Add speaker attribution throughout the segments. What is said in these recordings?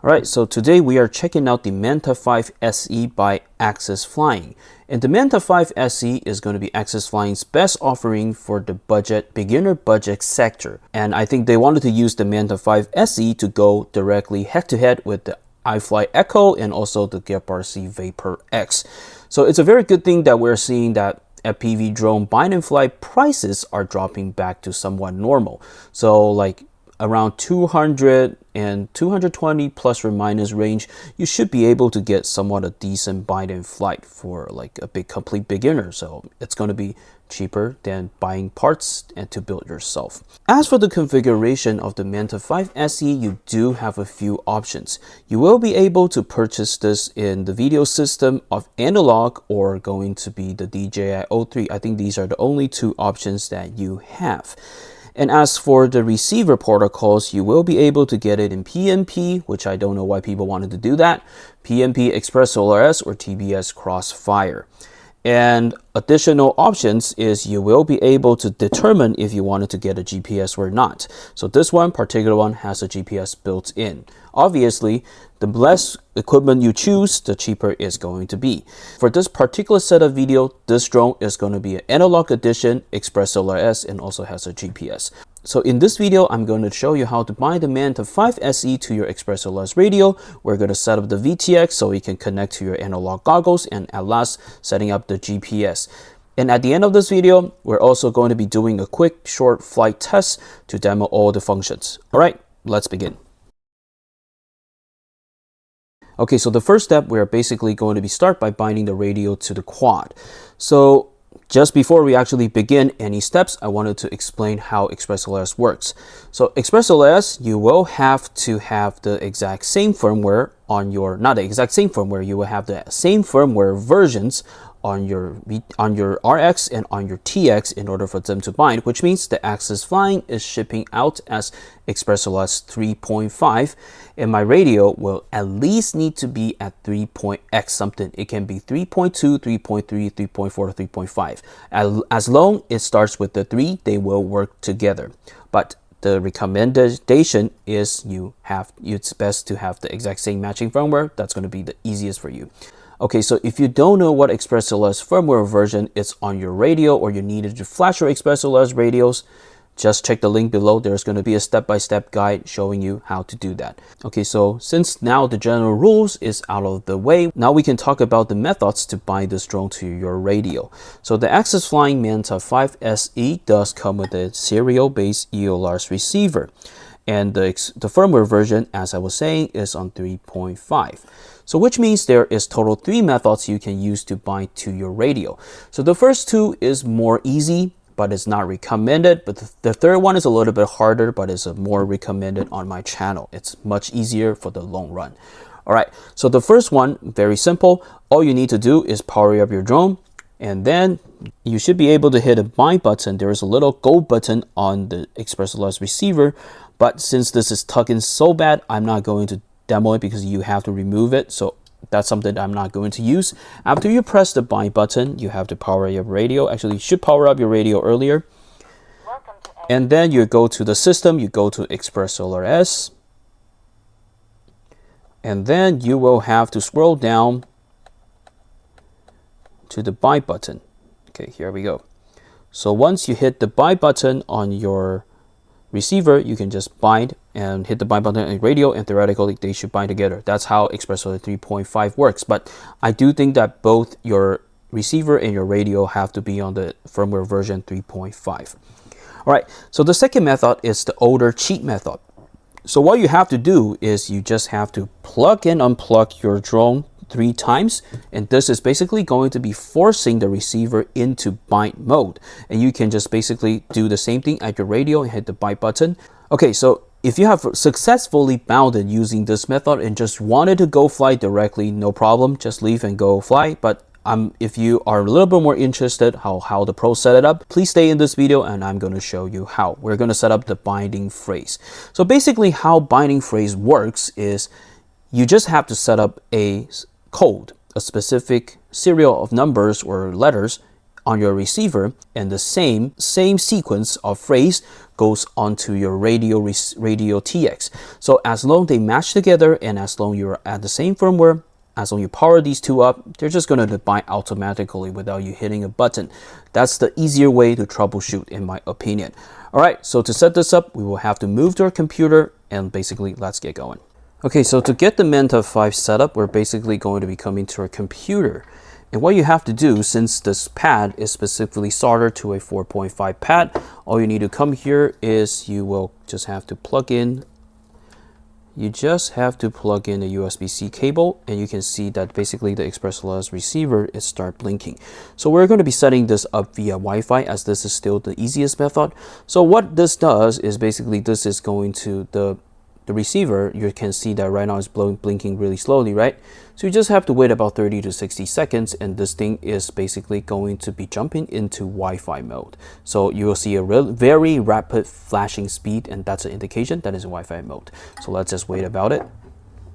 Speaker 1: Alright, so today we are checking out the Manta 5 SE by AxisFlying. And the Manta 5 SE is going to be AxisFlying's best offering for the beginner budget sector. And I think they wanted to use the Manta 5 SE to go directly head-to-head with the iFly Echo and also the GeparC Vapor X. So it's a very good thing that we're seeing that FPV drone bind and fly prices are dropping back to somewhat normal. So like around 200 and 220 plus or minus range, you should be able to get somewhat a decent bind and flight for like a complete beginner. So it's going to be cheaper than buying parts and to build yourself. As for the configuration of the Manta 5 SE, you do have a few options. You will be able to purchase this in the video system of analog or going to be the DJI-03. I think these are the only two options that you have. And as for the receiver protocols, you will be able to get it in PNP, which I don't know why people wanted to do that, PNP Express ELRS or TBS Crossfire. And additional options is you will be able to determine if you wanted to get a GPS or not. So this particular one has a GPS built in. Obviously, the less equipment you choose, the cheaper it's going to be. For this particular set of video, this drone is going to be an analog edition, Express ELRS, and also has a GPS. So in this video, I'm going to show you how to bind the Manta 5 SE to your Express ELRS radio. We're going to set up the VTX so you can connect to your analog goggles, and at last, setting up the GPS. And at the end of this video, we're also going to be doing a quick short flight test to demo all the functions. All right, let's begin. Okay, so the first step, we're basically going to start by binding the radio to the quad. So just before we actually begin any steps, I wanted to explain how Express ELRS works. So Express ELRS, you will have to have the exact same firmware on your, not the exact same firmware, you will have the same firmware versions on your RX and on your TX in order for them to bind, which means the AxisFlying is shipping out as Express ELRS 3.5, and my radio will at least need to be at 3.x something. It can be 3.2, 3.3, 3.4, 3.5. As long as it starts with the 3, they will work together. But the recommendation is it's best to have the exact same matching firmware. That's going to be the easiest for you. Okay, so if you don't know what Express ELRS firmware version is on your radio, or you needed to flash your Express ELRS radios, just check the link below. There's going to be a step-by-step guide showing you how to do that. Okay, so since now the general rules is out of the way, now we can talk about the methods to bind this drone to your radio. So the AxisFlying Manta 5 SE does come with a serial-based ELRS receiver. And the firmware version, as I was saying, is on 3.5. So which means there is total 3 methods you can use to bind to your radio. So the first 2 is more easy, but it's not recommended. But the third one is a little bit harder, but it's more recommended on my channel. It's much easier for the long run. All right, so the first one, very simple. All you need to do is power up your drone, and then you should be able to hit a bind button. There is a little gold button on the Express ELRS receiver, but since this is tugging so bad, I'm not going to demo it because you have to remove it. So that's something I'm not going to use. After you press the bind button, you have to power your radio. Actually, you should power up your radio earlier. And then you go to the system, you go to Express ELRS. And then you will have to scroll down to the bind button. Okay, here we go. So once you hit the bind button on your receiver, you can just bind and hit the bind button on your radio, and theoretically they should bind together. That's how Express ELRS 3.5 works. But I do think that both your receiver and your radio have to be on the firmware version 3.5. All right, so the second method is the older cheat method. So what you have to do is you just have to plug and unplug your drone 3 times, and this is basically going to be forcing the receiver into bind mode, and you can just basically do the same thing at your radio and hit the bind button. Okay, so if you have successfully bounded using this method and just wanted to go fly directly, no problem, just leave and go fly. But if you are a little bit more interested how the pros set it up, please stay in this video and I'm going to show you how. We're going to set up the binding phrase. So basically how binding phrase works is you just have to set up a code, a specific serial of numbers or letters on your receiver, and the same sequence of phrase goes onto your radio TX. So as long they match together, and as long you're at the same firmware, as long you power these two up, they're just going to bind automatically without you hitting a button. That's the easier way to troubleshoot, in my opinion. All right, so to set this up, we will have to move to our computer, and basically let's get going. Okay, so to get the Manta 5 set up, we're basically going to be coming to our computer. And what you have to do, since this pad is specifically soldered to a 4.5 pad, all you need to come here is you will just have to plug in. You just have to plug in a USB-C cable, and you can see that basically the ExpressLRS receiver is start blinking. So we're going to be setting this up via Wi-Fi, as this is still the easiest method. So what this does is basically this is going to the receiver. You can see that right now it's blinking really slowly, right? So you just have to wait about 30 to 60 seconds, and this thing is basically going to be jumping into Wi-Fi mode. So you will see a very rapid flashing speed, and that's an indication that is Wi-Fi mode. So let's just wait about it.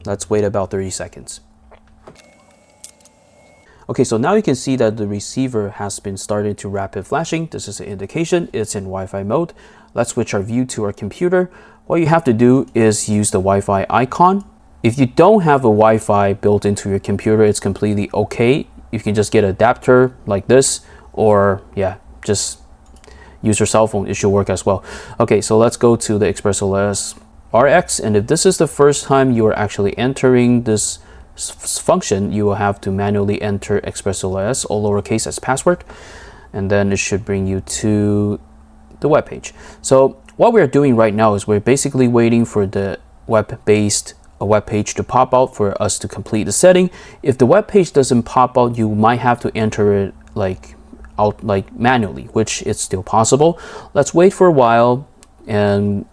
Speaker 1: Let's wait about 30 seconds. Okay, so now you can see that the receiver has been starting to rapid flashing. This is an indication it's in Wi-Fi mode. Let's switch our view to our computer. What you have to do is use the Wi-Fi icon. If you don't have a Wi-Fi built into your computer, it's completely okay. You can just get an adapter like this, or yeah, just use your cell phone. It should work as well. Okay, so let's go to the ExpressLRS RX, and if this is the first time you are actually entering this function, you will have to manually enter ExpressLRS, all lowercase, as password, and then it should bring you to the web page. So what we're doing right now is we're basically waiting for the web-based web page to pop out for us to complete the setting. If the web page doesn't pop out, you might have to enter it like manually, which is still possible. Let's wait for a while, and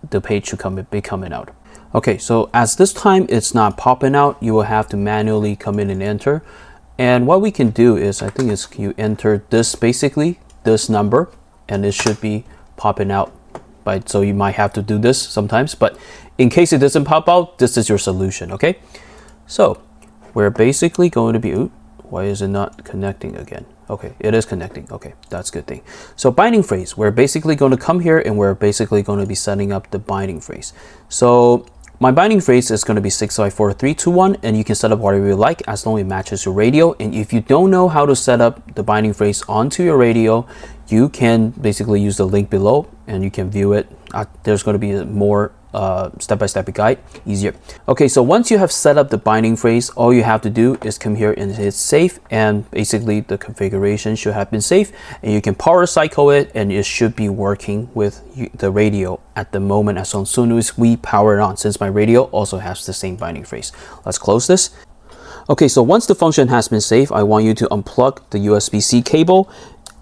Speaker 1: the page should be coming out. Okay, so as this time it's not popping out, you will have to manually come in and enter. And what we can do is, I think is you enter this, basically this number, and it should be popping out. So you might have to do this sometimes, but in case it doesn't pop out, this is your solution. Okay, so we're basically going to be, why is it not connecting again? Okay, it is connecting. Okay, that's a good thing. So binding phrase, we're basically going to come here, and we're basically going to be setting up the binding phrase. So my binding phrase is going to be 654-321, and you can set up whatever you like as long as it matches your radio. And if you don't know how to set up the binding phrase onto your radio, you can basically use the link below, and you can view it. There's going to be a more step-by-step guide, easier. Okay, so once you have set up the binding phrase, all you have to do is come here and hit save, and basically the configuration should have been saved, and you can power cycle it, and it should be working with the radio at the moment as soon as we power it on, since my radio also has the same binding phrase. Let's close this. Okay, so once the function has been saved, I want you to unplug the USB-C cable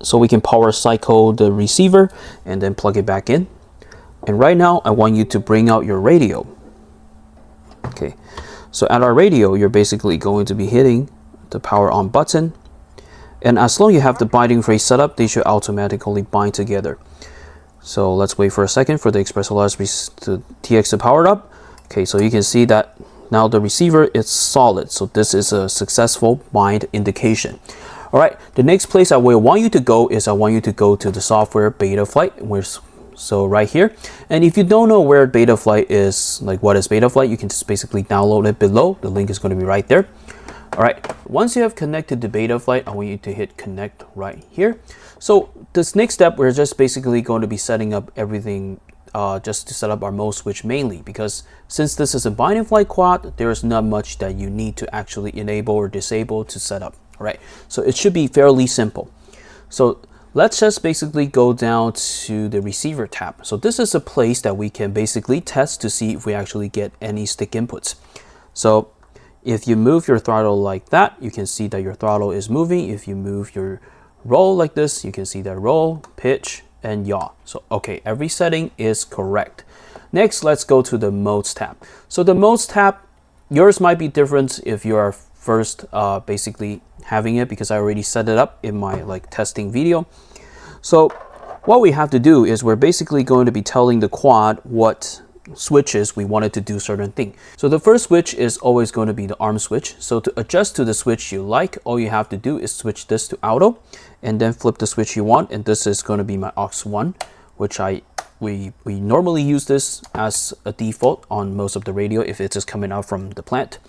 Speaker 1: so we can power cycle the receiver, and then plug it back in. And right now, I want you to bring out your radio. Okay, so at our radio, you're basically going to be hitting the power on button. And as long as you have the binding phrase set up, they should automatically bind together. So let's wait for a second for the ExpressLRS TX to power up. Okay, so you can see that now the receiver is solid. So this is a successful bind indication. All right, the next place I will want you to go is I want you to go to the software Betaflight. So right here, and if you don't know where Betaflight is, like what is Betaflight, you can just basically download it below. The link is going to be right there. All right, once you have connected to Betaflight, I want you to hit connect right here. So this next step, we're just basically going to be setting up everything just to set up our mode switch mainly, because since this is a binding flight quad, there is not much that you need to actually enable or disable to set up. All right, so it should be fairly simple. So let's just basically go down to the receiver tab. So this is a place that we can basically test to see if we actually get any stick inputs. So if you move your throttle like that, you can see that your throttle is moving. If you move your roll like this, you can see that roll, pitch, and yaw. So okay, every setting is correct. Next, let's go to the modes tab. So the modes tab, yours might be different if you are first basically having it, because I already set it up in my testing video. So what we have to do is we're basically going to be telling the quad what switches we wanted to do certain thing. So the first switch is always going to be the arm switch. So to adjust to the switch you like, all you have to do is switch this to auto and then flip the switch you want, and this is going to be my aux 1, which we normally use this as a default on most of the radio if it's just coming out from the plant.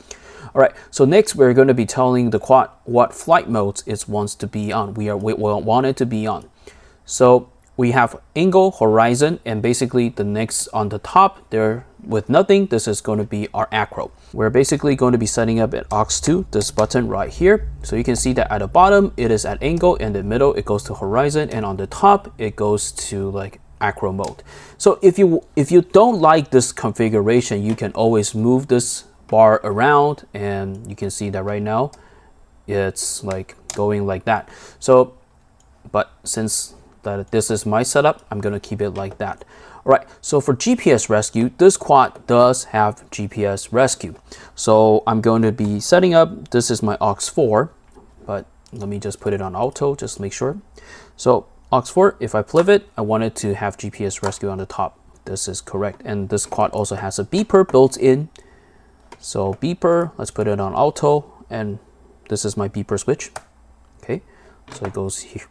Speaker 1: All right, so next we're going to be telling the quad what flight modes it wants to be on. We want it to be on. So we have angle, horizon, and basically the next on the top there with nothing, this is going to be our acro. We're basically going to be setting up at aux 2, this button right here. So you can see that at the bottom it is at angle, in the middle it goes to horizon, and on the top it goes to like acro mode. So if you don't like this configuration, you can always move this bar around, and you can see that right now it's like going like that. So but since that this is my setup, I'm gonna keep it like that. All right, so for GPS rescue, this quad does have GPS rescue. So I'm going to be setting up, this is my aux 4, but let me just put it on auto, just make sure. So aux 4, if I flip it, I want it to have GPS rescue on the top. This is correct. And this quad also has a beeper built in. So beeper, let's put it on auto, and this is my beeper switch. Okay, so it goes here.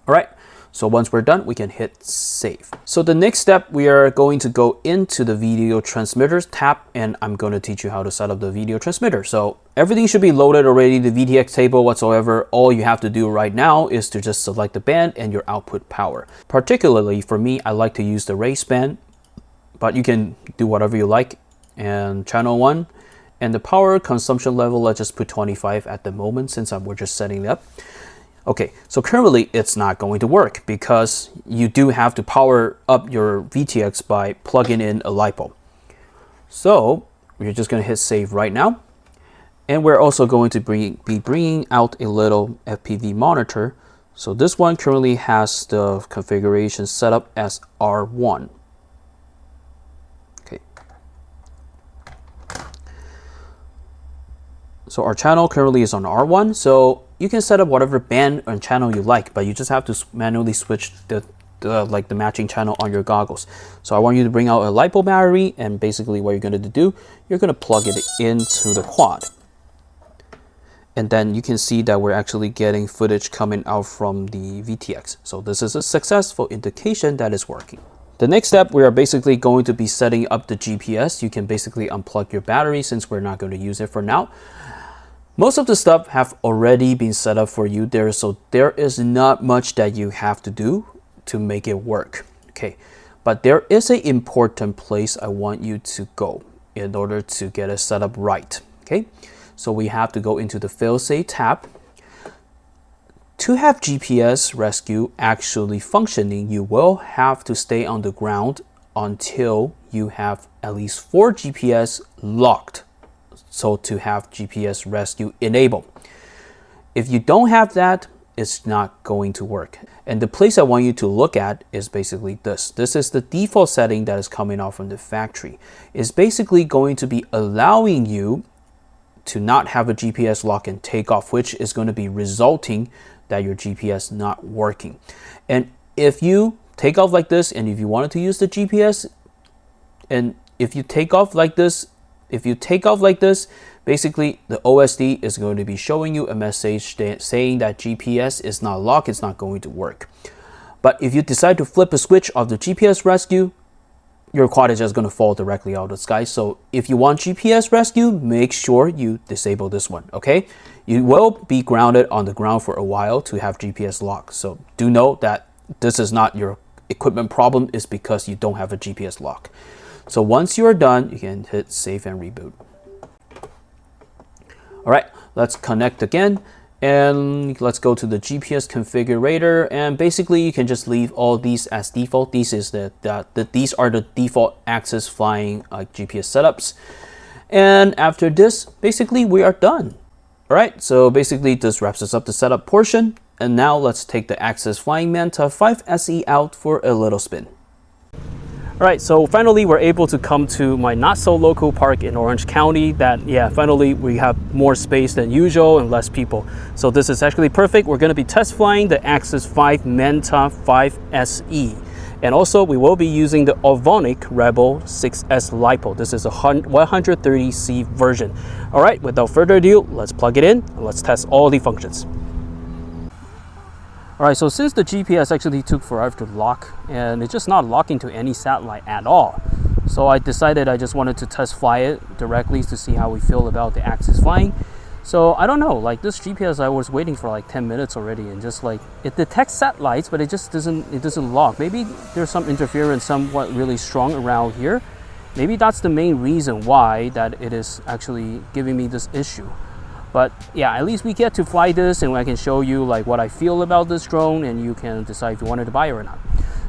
Speaker 1: All right, so once we're done, we can hit save. So the next step, we are going to go into the video transmitters tab, and I'm going to teach you how to set up the video transmitter. So everything should be loaded already, the VTX table whatsoever. All you have to do right now is to just select the band and your output power. Particularly for me, I like to use the race band, but you can do whatever you like. And channel 1, and the power consumption level, let's just put 25 at the moment since we're just setting it up. Okay, so currently it's not going to work because you do have to power up your VTX by plugging in a lipo. So we're just going to hit save right now. And we're also going to be bringing out a little FPV monitor. So this one currently has the configuration set up as R1. Okay. So our channel currently is on R1. So you can set up whatever band and channel you like, but you just have to manually switch the matching channel on your goggles. So I want you to bring out a LiPo battery, and basically what you're going to do, you're going to plug it into the quad. And then you can see that we're actually getting footage coming out from the VTX. So this is a successful indication that it's working. The next step, we are basically going to be setting up the GPS. You can basically unplug your battery since we're not going to use it for now. Most of the stuff have already been set up for you there, so there is not much that you have to do to make it work. Okay, but there is an important place I want you to go in order to get it set up right. Okay, so we have to go into the failsafe tab. To have GPS rescue actually functioning, you will have to stay on the ground until you have at least 4 GPS locked. So to have GPS rescue enabled. If you don't have that, it's not going to work. And the place I want you to look at is basically this. This is the default setting that is coming out from the factory. It's basically going to be allowing you to not have a GPS lock and takeoff, which is going to be resulting that your GPS not working. And if you take off like this, and if you wanted to use the GPS, and if you take off like this, basically the OSD is going to be showing you a message saying that GPS is not locked, it's not going to work. But if you decide to flip a switch of the GPS rescue, your quad is just going to fall directly out of the sky. So if you want GPS rescue, make sure you disable this one, okay? You will be grounded on the ground for a while to have GPS lock. So do know that this is not your equipment problem, it's because you don't have a GPS lock. So once you are done, you can hit save and reboot. All right, let's connect again, and let's go to the GPS configurator, and basically you can just leave all these as default. These are the default AxisFlying GPS setups. And after this, basically we are done. All right, so basically this wraps us up the setup portion. And now let's take the AxisFlying Manta 5 SE out for a little spin. All right, so finally we're able to come to my not so local park in Orange County finally we have more space than usual and less people. So this is actually perfect. We're gonna be test flying the AxisFlying Manta 5 SE. And also we will be using the Ovonic Rebel 6S LiPo. This is a 130C version. All right, without further ado, let's plug it in and let's test all the functions. All right, so since the GPS actually took forever to lock and it's just not locking to any satellite at all, so I decided I just wanted to test fly it directly to see how we feel about the AxisFlying. So I don't know, like this GPS, I was waiting for like 10 minutes already, and just like it detects satellites, but it just doesn't lock. Maybe there's some interference somewhat really strong around here. Maybe that's the main reason why that it is actually giving me this issue. But yeah, at least we get to fly this, and I can show you like what I feel about this drone, and you can decide if you wanted to buy it or not.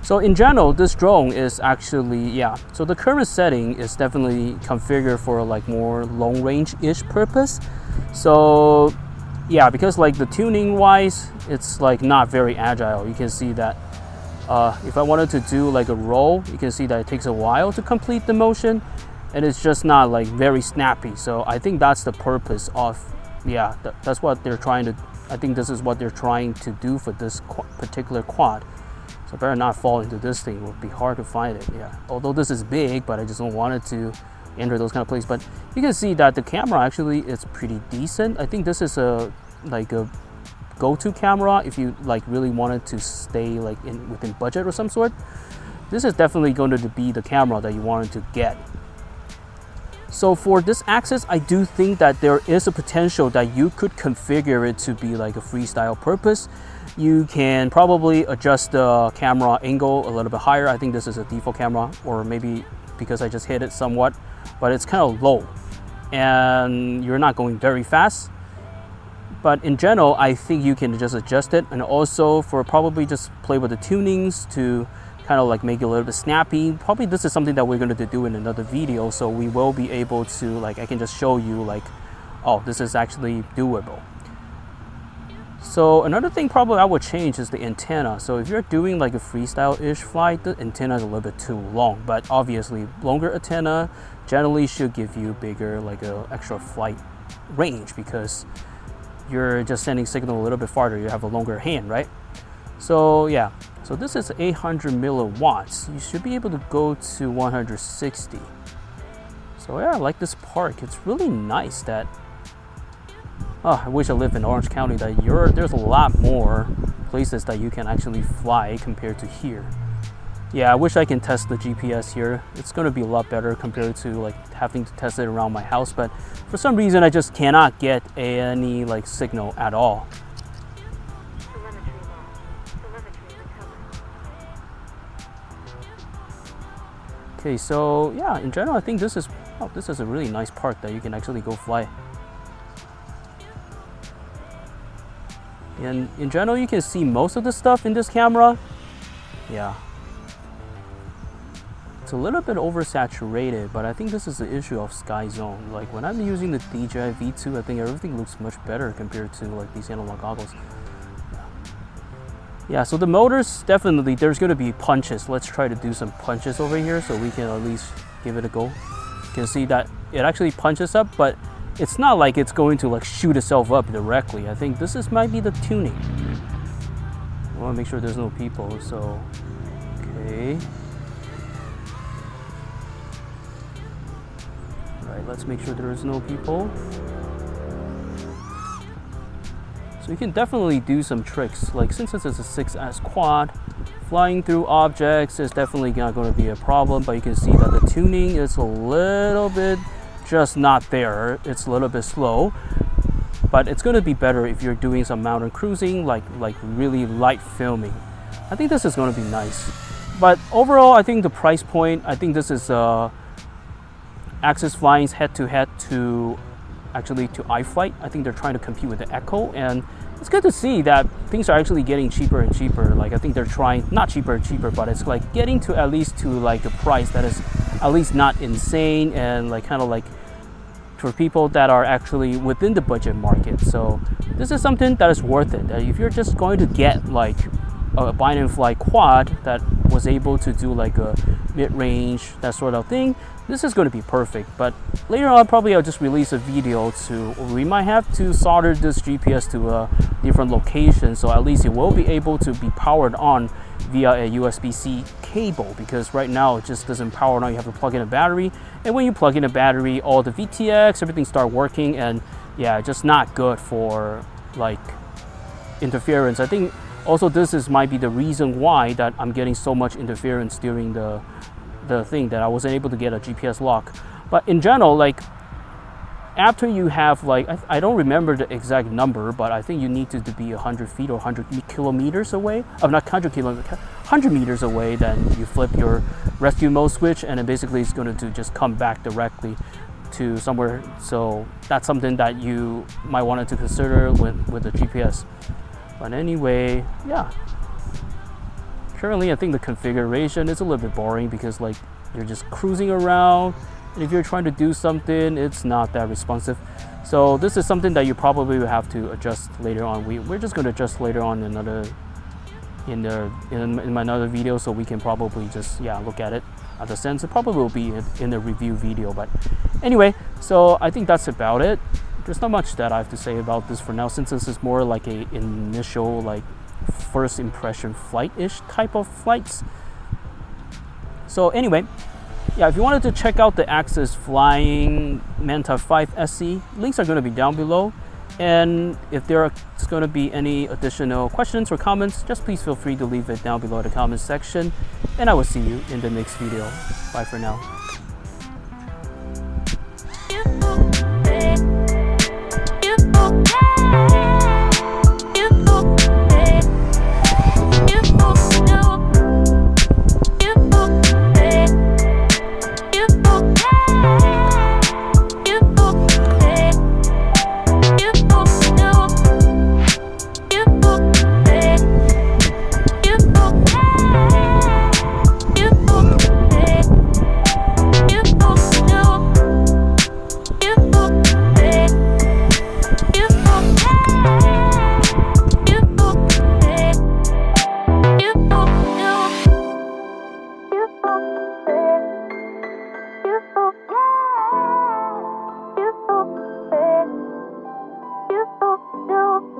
Speaker 1: So in general, this drone is actually, yeah, so the current setting is definitely configured for like more long range-ish purpose. So yeah, because like the tuning wise, it's like not very agile. You can see that if I wanted to do like a roll, you can see that it takes a while to complete the motion, and it's just not like very snappy. So I think that's the purpose of, yeah, that's what they're trying to, I think this is what they're trying to do for this particular quad. So better not fall into this thing. It would be hard to find it, yeah. Although this is big, but I just don't want it to enter those kind of places. But you can see that the camera actually is pretty decent. I think this is a like a go-to camera if you like really wanted to stay like within budget or some sort. This is definitely going to be the camera that you wanted to get. So for this Axis, I do think that there is a potential that you could configure it to be like a freestyle purpose. You can probably adjust the camera angle a little bit higher. I think this is a default camera, or maybe because I just hit it somewhat, but it's kind of low and you're not going very fast. But in general, I think you can just adjust it, and also for probably just play with the tunings to kind of like make it a little bit snappy. Probably this is something that we're going to do in another video, so we will be able to like, I can just show you like, oh, this is actually doable. So another thing probably I would change is the antenna. So if you're doing like a freestyle-ish flight, the antenna is a little bit too long, but obviously longer antenna generally should give you bigger like a extra flight range, because you're just sending signal a little bit farther. You have a longer hand, right? So yeah, so this is 800 milliwatts. You should be able to go to 160. So yeah, I like this park. It's really nice that, oh, I wish I lived in Orange County, that there's a lot more places that you can actually fly compared to here. Yeah, I wish I can test the GPS here. It's going to be a lot better compared to like having to test it around my house, but for some reason I just cannot get any like signal at all. Okay, so yeah, in general I think this is a really nice park that you can actually go fly. And in general, you can see most of the stuff in this camera. Yeah. It's a little bit oversaturated, but I think this is the issue of Sky Zone. Like when I'm using the DJI V2, I think everything looks much better compared to like these analog goggles. Yeah, so the motors, definitely, there's going to be punches. Let's try to do some punches over here so we can at least give it a go. You can see that it actually punches up, but it's not like it's going to like shoot itself up directly. I think this might be the tuning. I want to make sure there's no people, so okay. All right, let's make sure there is no people. So you can definitely do some tricks. Like since this is a 6S quad, flying through objects is definitely not going to be a problem, but you can see that the tuning is a little bit just not there. It's a little bit slow, but it's going to be better if you're doing some mountain cruising, like really light filming. I think this is going to be nice. But overall, I think the price point, I think this is AxisFlying's head-to-head to iFlight. I think they're trying to compete with the Echo, and it's good to see that things are actually getting cheaper and cheaper. Like I think they're trying, not cheaper and cheaper, but it's like getting to at least to like a price that is at least not insane, and like kind of like for people that are actually within the budget market. So this is something that is worth it. If you're just going to get like a bind and fly quad that was able to do like a mid-range, that sort of thing, this is going to be perfect. But later on, probably I'll just release a video we might have to solder this GPS to a different location, so at least it will be able to be powered on via a USB-C cable, because right now it just doesn't power on. You have to plug in a battery, and when you plug in a battery, all the VTX, everything start working, and yeah, just not good for like interference. I think also this might be the reason why that I'm getting so much interference during the thing, that I wasn't able to get a GPS lock. But in general, like after you have like, I don't remember the exact number, but I think you need to be 100 feet or 100 kilometers away. Oh, not 100 kilometers, 100 meters away. Then you flip your rescue mode switch, and then basically it's going to just come back directly to somewhere. So that's something that you might want to consider with the GPS. But anyway, yeah. Currently, I think the configuration is a little bit boring, because like you're just cruising around, and if you're trying to do something, it's not that responsive. So this is something that you probably will have to adjust later on. We're just going to adjust later on in my another video, so we can probably just look at it at the sense. It probably will be in the review video. But anyway, so I think that's about it. There's not much that I have to say about this for now, since this is more like a initial, like first impression flight-ish type of flights. So anyway, yeah, if you wanted to check out the AxisFlying Manta 5 SE, links are going to be down below. And if there's going to be any additional questions or comments, just please feel free to leave it down below in the comments section. And I will see you in the next video. Bye for now.
Speaker 2: No.